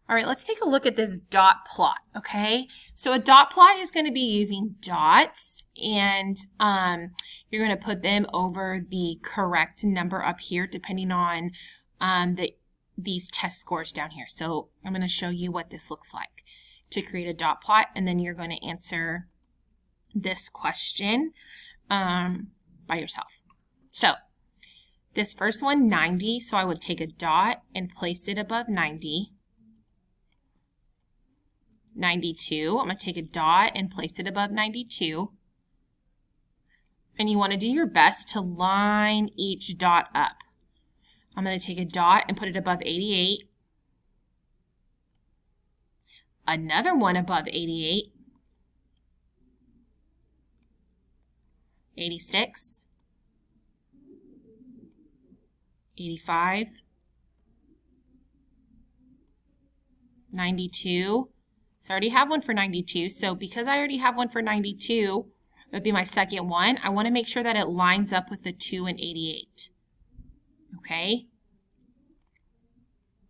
All right, let's take a look at this dot plot, okay? So a dot plot is going to be using dots, and you're going to put them over the correct number up here depending on these test scores down here. So I'm going to show you what this looks like to create a dot plot, and then you're going to answer this question by yourself. So this first one, 90, so I would take a dot and place it above 90. 92, I'm going to take a dot and place it above 92. And you want to do your best to line each dot up. I'm going to take a dot and put it above 88. Another one above 88. 86. 85. 92. So I already have one for 92, so because I already have one for 92, it would be my second one. I want to make sure that it lines up with the 2 and 88. Okay?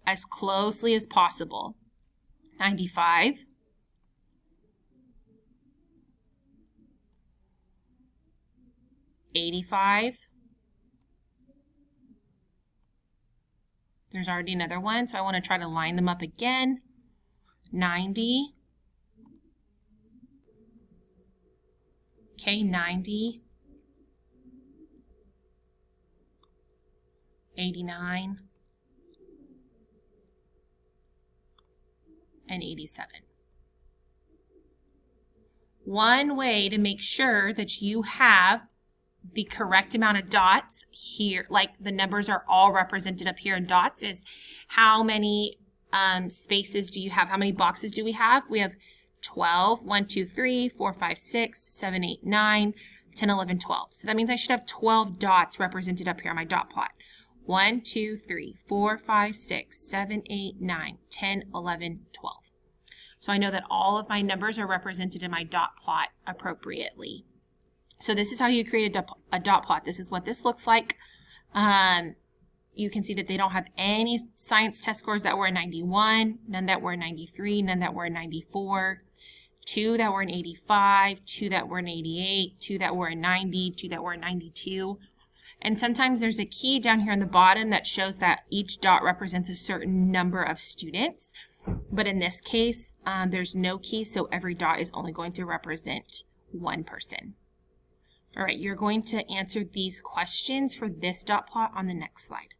As closely as possible. 95. 85. There's already another one, so I want to try to line them up again. 90. Okay, 90. 89. And 87. One way to make sure that you have the correct amount of dots here, like the numbers are all represented up here in dots, is how many spaces do you have? How many boxes do we have? We have 12. 1, 2, 3, 4, 5, 6, 7, 8, 9, 10, 11, 12. So that means I should have 12 dots represented up here on my dot plot. 1, 2, 3, 4, 5, 6, 7, 8, 9, 10, 11, 12. So I know that all of my numbers are represented in my dot plot appropriately. So this is how you create a dot plot. This is what this looks like. You can see that they don't have any science test scores that were in 91, none that were in 93, none that were in 94, 2 that were in 85, 2 that were in 88, 2 that were in 90, 2 that were in 92. And sometimes there's a key down here on the bottom that shows that each dot represents a certain number of students. But in this case, there's no key, so every dot is only going to represent one person. All right, you're going to answer these questions for this dot plot on the next slide.